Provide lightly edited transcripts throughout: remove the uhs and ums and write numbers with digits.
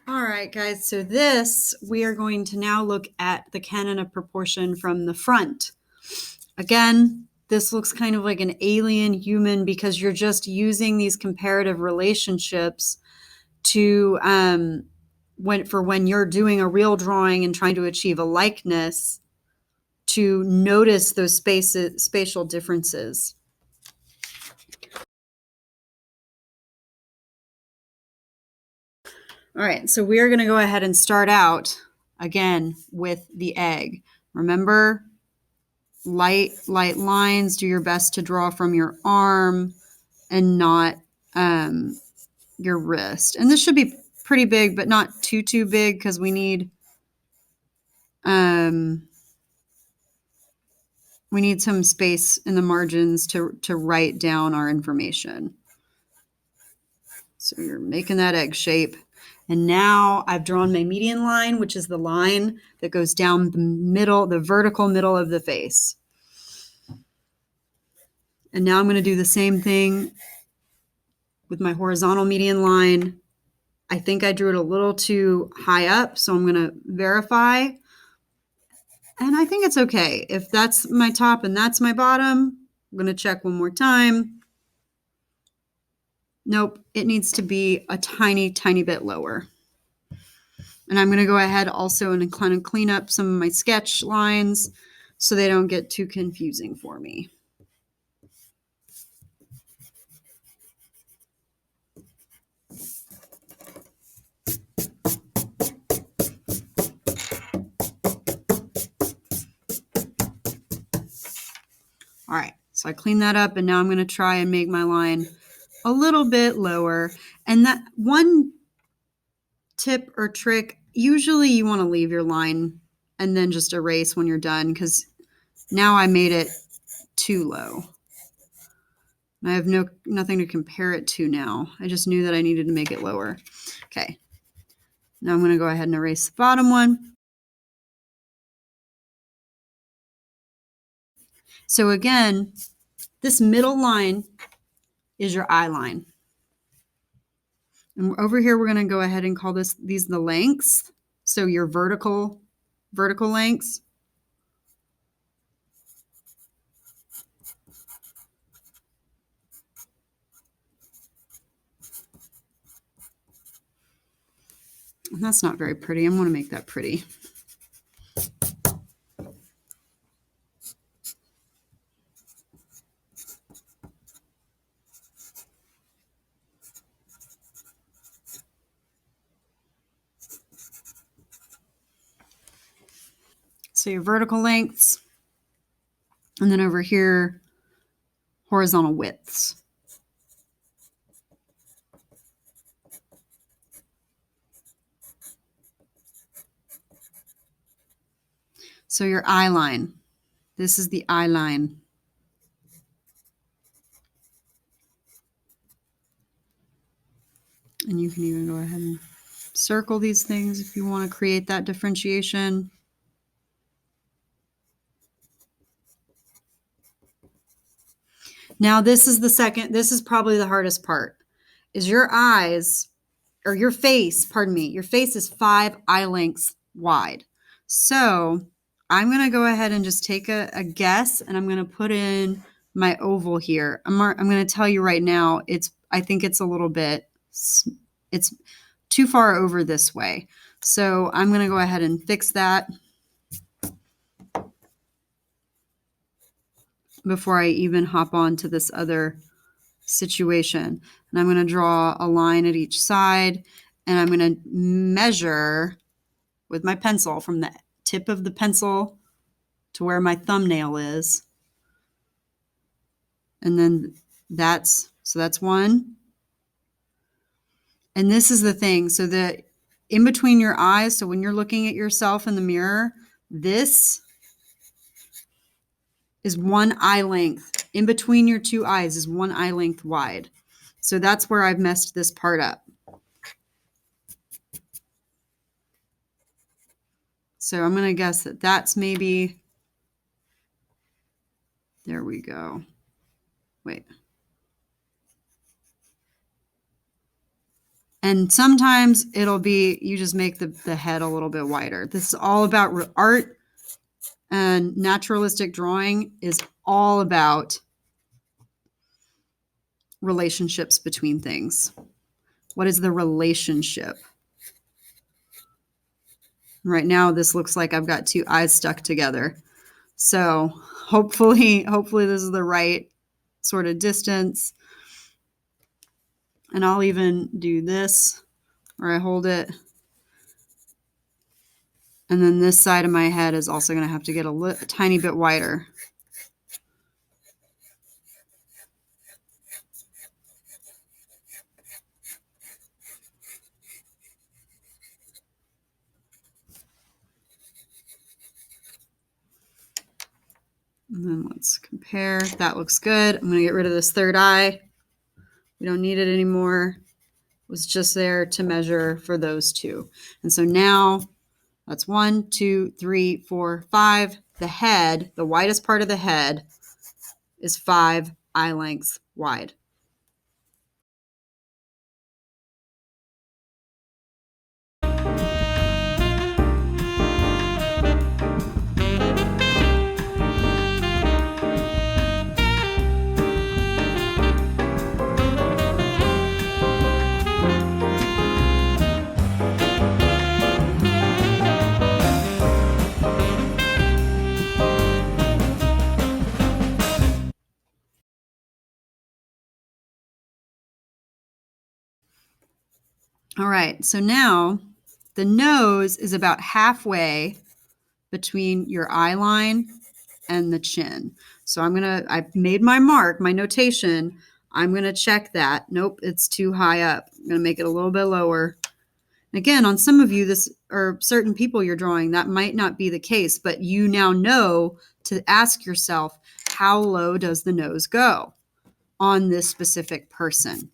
All right, guys, so this, we are going to now look at the canon of proportion from the front. Again, this looks kind of like an alien human because you're just using these comparative relationships to when you're doing a real drawing and trying to achieve a likeness, to notice those spatial differences. All right, so we are going to go ahead and start out again with the egg. Remember, light lines. Do your best to draw from your arm and not your wrist. And this should be pretty big, but not too big, because we need some space in the margins to write down our information. So you're making that egg shape. And now I've drawn my median line, which is the line that goes down the middle, the vertical middle of the face. And now I'm going to do the same thing with my horizontal median line. I think I drew it a little too high up, so I'm going to verify. And I think it's okay. If that's my top and that's my bottom, I'm going to check one more time. Nope, it needs to be a tiny bit lower. And I'm going to go ahead also and kind of clean up some of my sketch lines so they don't get too confusing for me. All right, so I cleaned that up, and now I'm going to try and make my line a little bit lower. And that one tip or trick, usually you want to leave your line and then just erase when you're done, because now I made it too low. I have nothing to compare it to now. I just knew that I needed to make it lower. Okay, now I'm going to go ahead and erase the bottom one. So again, this middle line is your eye line. And over here, we're going to go ahead and call these the lengths. So your vertical lengths. And that's not very pretty. I'm going to make that pretty. So your vertical lengths, and then over here, horizontal widths. So your eye line, this is the eye line. And you can even go ahead and circle these things if you want to create that differentiation. Now this is probably the hardest part, is your eyes, or your face, pardon me, your face is 5 eye lengths wide. So I'm going to go ahead and just take a guess, and I'm going to put in my oval here. I'm going to tell you right now, I think it's a little bit, it's too far over this way. So I'm going to go ahead and fix that before I even hop on to this other situation. And I'm going to draw a line at each side, and I'm going to measure with my pencil from the tip of the pencil to where my thumbnail is. And then that's one. And this is the thing. So that in between your eyes, so when you're looking at yourself in the mirror, this is 1 eye length. In between your 2 eyes is 1 eye length wide. So that's where I've messed this part up. So I'm going to guess that that's maybe, there we go. Wait. And sometimes it'll be, you just make the head a little bit wider. This is all about art, and naturalistic drawing is all about relationships between things. What is the relationship? Right now, this looks like I've got two eyes stuck together. So hopefully this is the right sort of distance. And I'll even do this where I hold it. And then this side of my head is also going to have to get a tiny bit wider. And then let's compare. That looks good. I'm going to get rid of this third eye. We don't need it anymore. It was just there to measure for those two. And so now that's 1, 2, 3, 4, 5. The head, the widest part of the head, is 5 eye lengths wide. All right, so now the nose is about halfway between your eye line and the chin. So I've made my mark, my notation. I'm going to check that. Nope, it's too high up. I'm going to make it a little bit lower. Again, on some of you, this or certain people you're drawing, that might not be the case, but you now know to ask yourself, how low does the nose go on this specific person?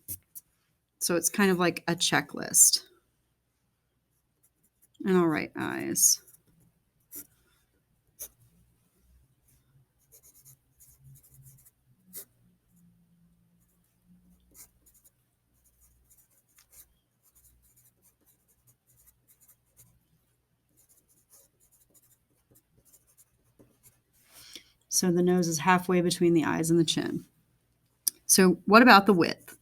So it's kind of like a checklist. And all right, eyes. So the nose is halfway between the eyes and the chin. So what about the width?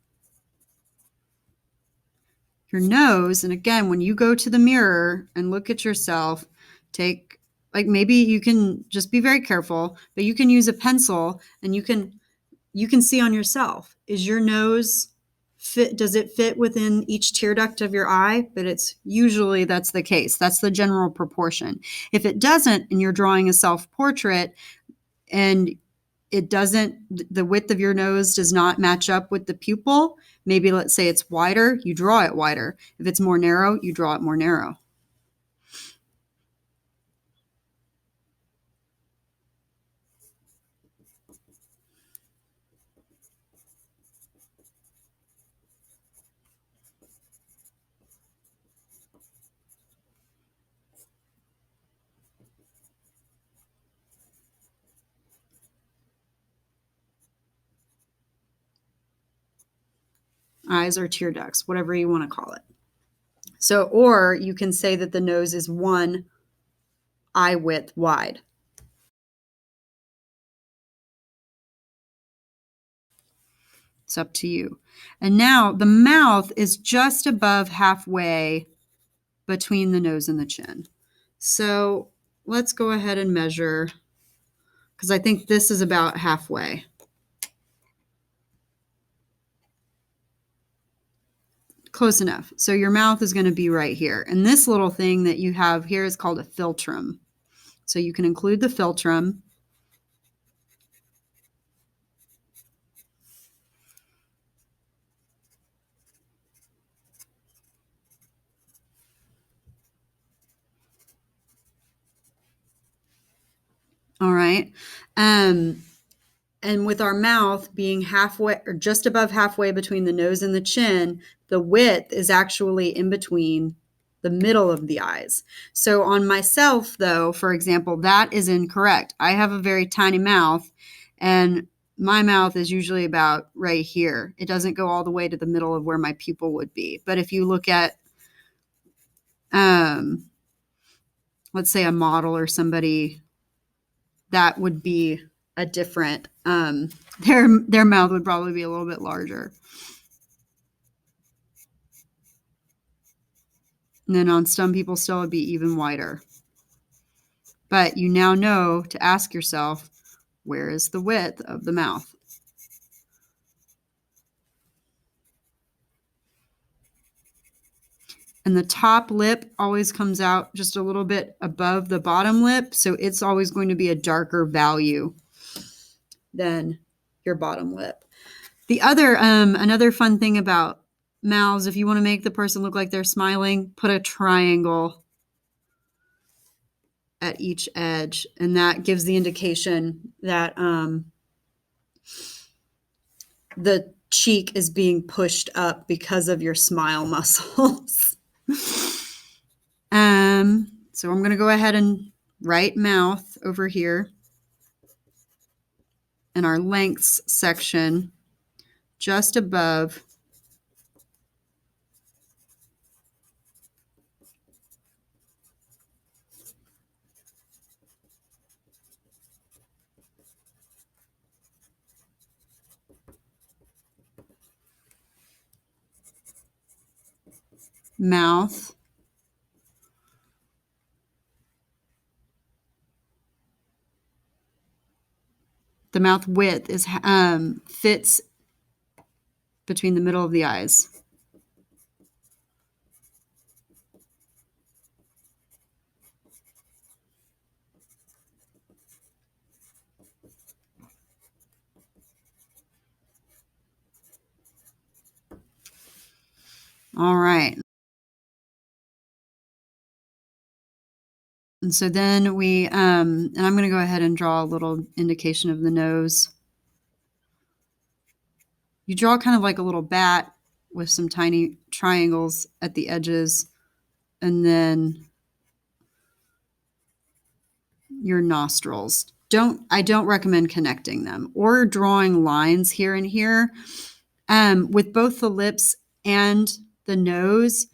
Your nose, and again, when you go to the mirror and look at yourself, take, like, maybe you can just be very careful, but you can use a pencil and you can see on yourself, is your nose fit, does it fit within each tear duct of your eye? But it's usually that's the case. That's the general proportion. If it doesn't, and you're drawing a self-portrait and it doesn't, the width of your nose does not match up with the pupil, maybe let's say it's wider, you draw it wider. If it's more narrow, you draw it more narrow. Eyes or tear ducts, whatever you want to call it. So, or you can say that the nose is 1 eye width wide. It's up to you. And now the mouth is just above halfway between the nose and the chin. So let's go ahead and measure, because I think this is about halfway. Close enough. So your mouth is going to be right here. And this little thing that you have here is called a philtrum. So you can include the philtrum. All right. And with our mouth being halfway or just above halfway between the nose and the chin, the width is actually in between the middle of the eyes. So on myself, though, for example, that is incorrect. I have a very tiny mouth, and my mouth is usually about right here. It doesn't go all the way to the middle of where my pupil would be. But if you look at, let's say a model or somebody, that would be a different, their mouth would probably be a little bit larger. And then on some people still would be even wider. But you now know to ask yourself, where is the width of the mouth? And the top lip always comes out just a little bit above the bottom lip. So it's always going to be a darker value than your bottom lip. The other, another fun thing about mouths, if you want to make the person look like they're smiling, put a triangle at each edge. And that gives the indication that the cheek is being pushed up because of your smile muscles. So I'm going to go ahead and write mouth over here in our lengths section just above mouth. The mouth width is fits between the middle of the eyes. All right. And so then we, and I'm going to go ahead and draw a little indication of the nose. You draw kind of like a little bat with some tiny triangles at the edges, and then your nostrils. I don't recommend connecting them or drawing lines here and here. With both the lips and the nose,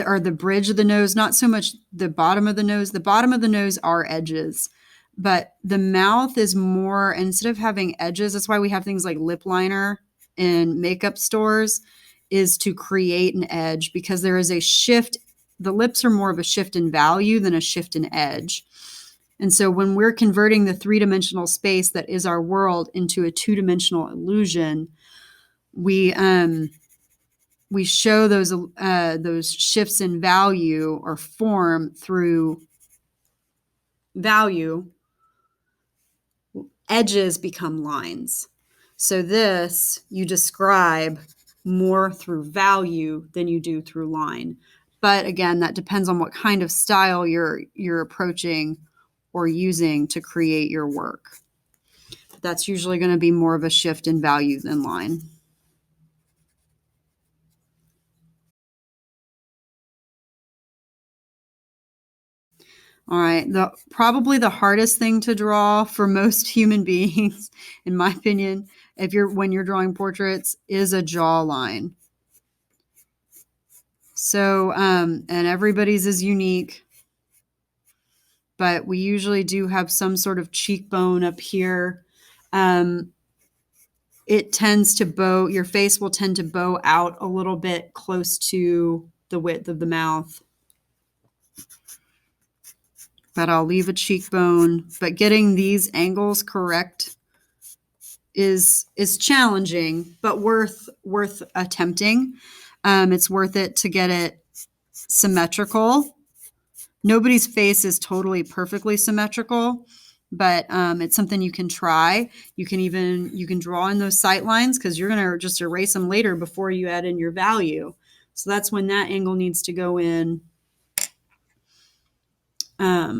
or the bridge of the nose, not so much the bottom of the nose. The bottom of the nose are edges, but the mouth is more, instead of having edges, that's why we have things like lip liner in makeup stores, is to create an edge, because there is a shift. The lips are more of a shift in value than a shift in edge. And so when we're converting the three-dimensional space that is our world into a two-dimensional illusion, we show those shifts in value or form through value. Edges become lines. So this you describe more through value than you do through line. But again, that depends on what kind of style you're approaching or using to create your work. That's usually going to be more of a shift in value than line. All right. Probably the hardest thing to draw for most human beings, in my opinion, when you're drawing portraits, is a jawline. So, and everybody's is unique, but we usually do have some sort of cheekbone up here. It tends to bow, your face will tend to bow out a little bit close to the width of the mouth. But I'll leave a cheekbone. But getting these angles correct is challenging, but worth attempting. It's worth it to get it symmetrical. Nobody's face is totally perfectly symmetrical, but it's something you can try. You can draw in those sight lines, because you're going to just erase them later before you add in your value. So that's when that angle needs to go in.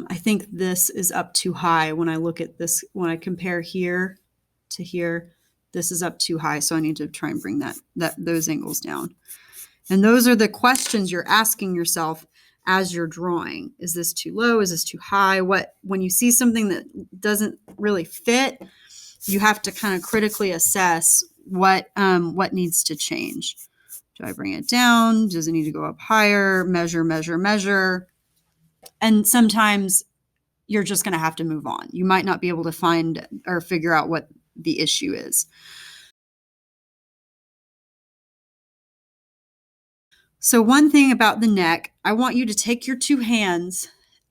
I think this is up too high when I look at this. When I compare here to here, this is up too high. So I need to try and bring those angles down. And those are the questions you're asking yourself as you're drawing. Is this too low? Is this too high? When you see something that doesn't really fit, you have to kind of critically assess what needs to change. Do I bring it down? Does it need to go up higher? Measure, measure, measure. And sometimes you're just going to have to move on. You might not be able to find or figure out what the issue is. So one thing about the neck, I want you to take your two hands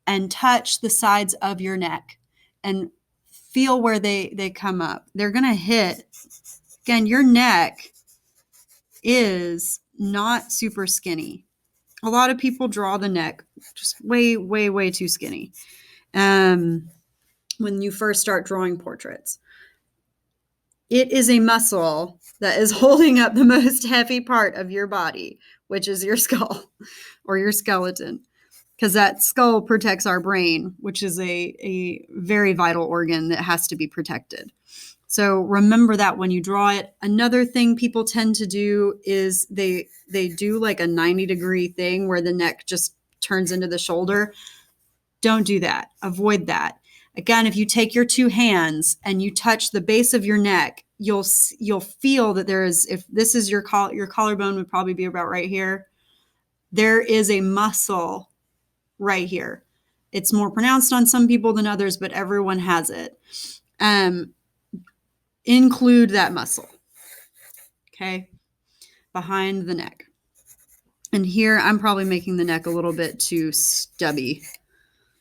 and touch the sides of your neck and feel where they come up. They're going to hit. Again, your neck is not super skinny. A lot of people draw the neck just way, way, way too skinny when you first start drawing portraits. It is a muscle that is holding up the most heavy part of your body, which is your skull or your skeleton, because that skull protects our brain, which is a very vital organ that has to be protected. So remember that when you draw it. Another thing people tend to do is they do like a 90-degree thing where the neck just turns into the shoulder. Don't do that. Avoid that. Again, if you take your two hands and you touch the base of your neck, you'll feel that there is, if this is your collarbone would probably be about right here. There is a muscle right here. It's more pronounced on some people than others, but everyone has it. Include that muscle, okay, behind the neck. And here I'm probably making the neck a little bit too stubby.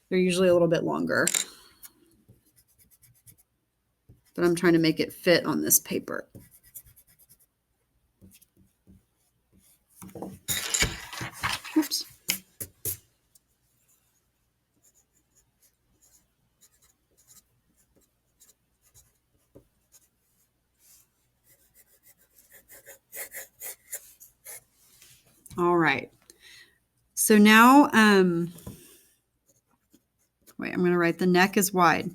They're usually a little bit longer, but I'm trying to make it fit on this paper. Oops. All right. So now, wait, I'm going to write the neck is wide.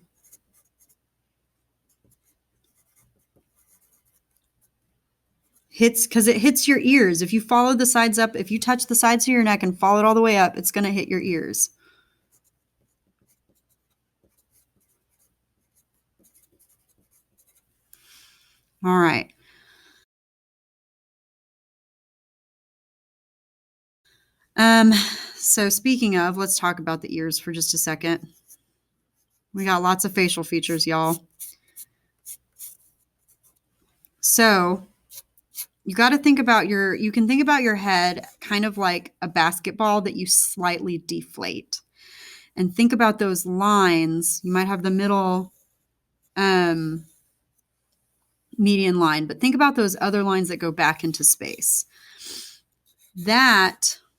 Because it hits your ears. If you follow the sides up, if you touch the sides of your neck and follow it all the way up, it's going to hit your ears. All right. So speaking of, let's talk about the ears for just a second. We got lots of facial features, y'all. So you got to think about you can think about your head kind of like a basketball that you slightly deflate. And think about those lines. You might have the middle median line, but think about those other lines that go back into space.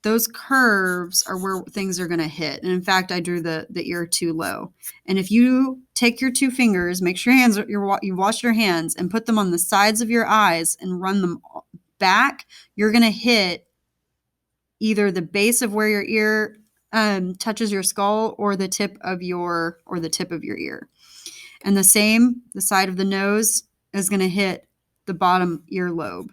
Those curves are where things are going to hit. And in fact, I drew the ear too low. And if you take your two fingers, make sure you wash your hands and put them on the sides of your eyes and run them back, you're going to hit either the base of where your ear touches your skull or the tip of your ear. And the side of the nose is going to hit the bottom earlobe.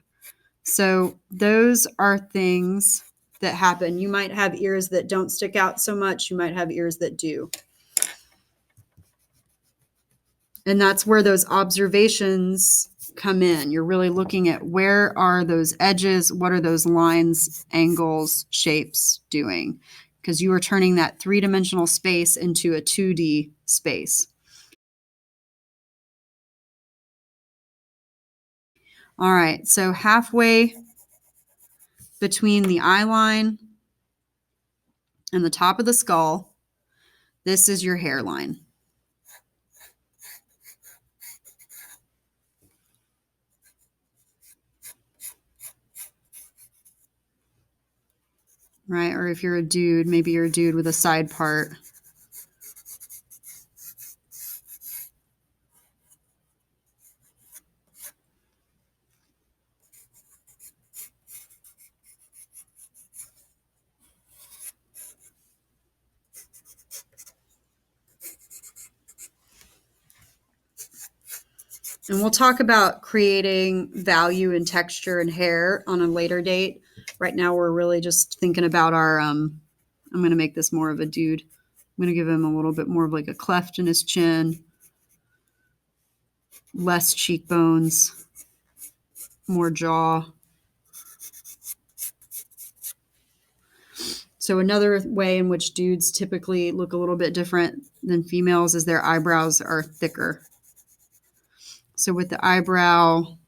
So those are things that happen. You might have ears that don't stick out so much. You might have ears that do. And that's where those observations come in. You're really looking at where are those edges? What are those lines, angles, shapes doing? Because you are turning that three-dimensional space into a 2D space. All right, so halfway between the eye line and the top of the skull, this is your hairline. Right, or if you're a dude, maybe you're a dude with a side part. And we'll talk about creating value and texture and hair on a later date. Right now, we're really just thinking about our, I'm going to make this more of a dude. I'm going to give him a little bit more of like a cleft in his chin. less cheekbones, more jaw. So another way in which dudes typically look a little bit different than females is their eyebrows are thicker. So with the eyebrow,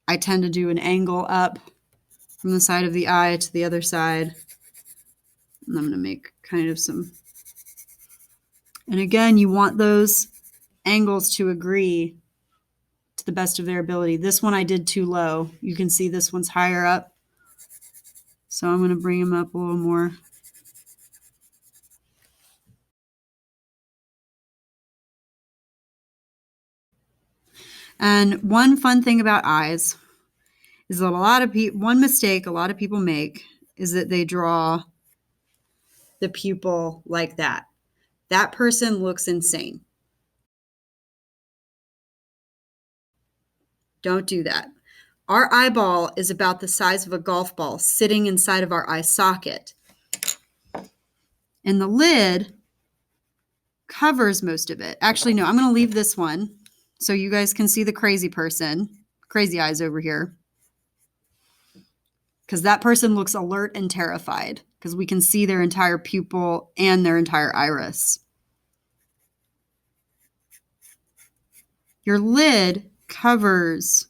I tend to do an angle up from the side of the eye to the other side. And I'm going to make kind of some. And again, you want those angles to agree to the best of their ability. This one I did too low. You can see this one's higher up. So I'm going to bring them up a little more. And one fun thing about eyes is that a lot of people, one mistake a lot of people make is that they draw the pupil like that. That person looks insane. Don't do that. Our eyeball is about the size of a golf ball sitting inside of our eye socket. And the lid covers most of it. Actually, no, I'm going to leave this one so you guys can see the crazy person, crazy eyes over here. Because that person looks alert and terrified because we can see their entire pupil and their entire iris. Your lid covers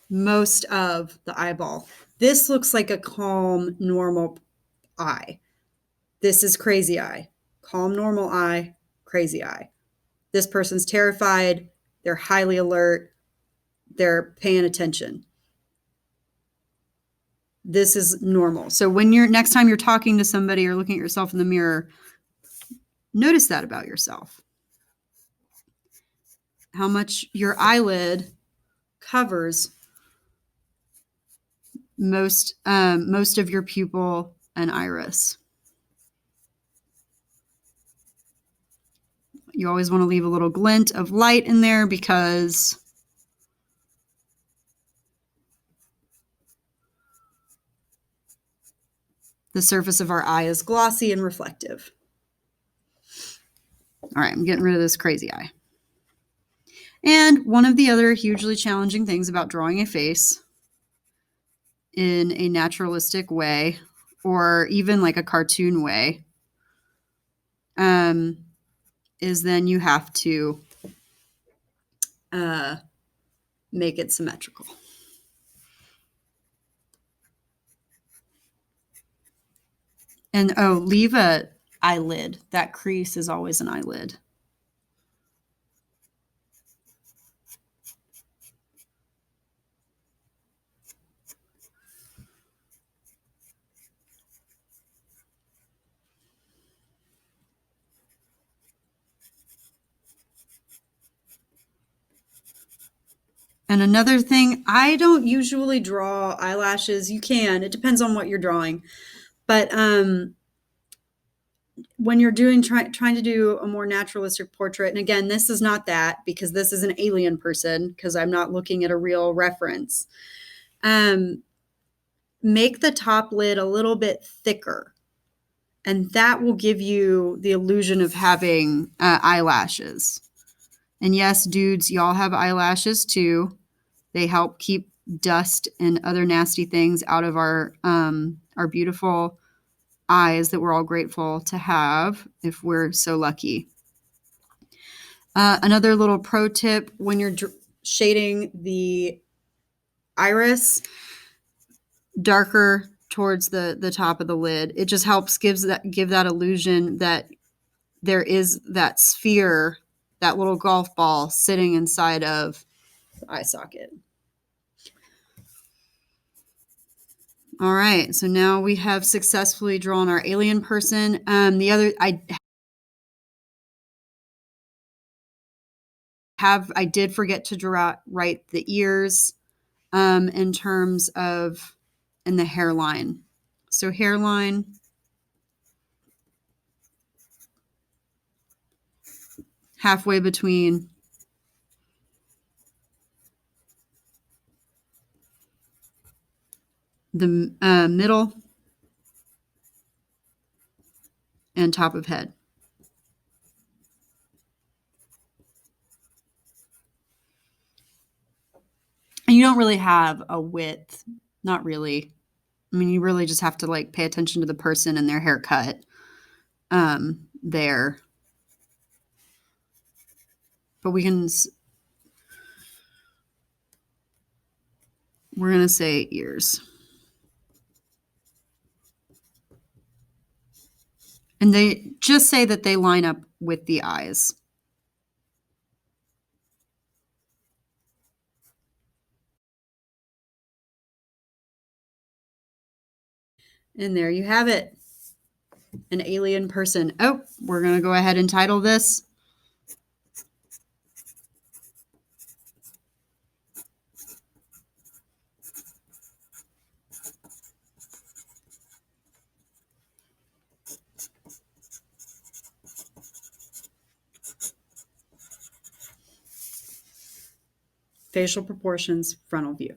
most of the eyeball. This looks like a calm, normal eye. This is crazy eye. Calm, normal eye, crazy eye. This person's terrified. They're highly alert. They're paying attention. This is normal. So when you're next time you're talking to somebody or looking at yourself in the mirror, notice that about yourself. How much your eyelid covers most of your pupil and iris. You always want to leave a little glint of light in there because the surface of our eye is glossy and reflective. All right, I'm getting rid of this crazy eye. And one of the other hugely challenging things about drawing a face in a naturalistic way, or even like a cartoon way, is then you have to make it symmetrical. And leave a eyelid. That crease is always an eyelid. And another thing, I don't usually draw eyelashes. You can. It depends on what you're drawing. But when you're trying to do a more naturalistic portrait, and again, this is not that because this is an alien person because I'm not looking at a real reference. Make the top lid a little bit thicker, and that will give you the illusion of having eyelashes. And yes, dudes, y'all have eyelashes too. They help keep dust and other nasty things out of our beautiful eyes that we're all grateful to have if we're so lucky. Another little pro tip when you're shading the iris darker towards the top of the lid, it just helps give that illusion that there is that sphere, that little golf ball sitting inside of the eye socket. All right, so now we have successfully drawn our alien person. I did forget to write the ears in terms of in the hairline. So hairline, halfway between the middle and top of head. And you don't really have a width. Not really. I mean, you really just have to like pay attention to the person and their haircut there. But we're going to say ears. And they just say that they line up with the eyes. And there you have it. An alien person. Oh, we're going to go ahead and title this Facial Proportions Frontal View.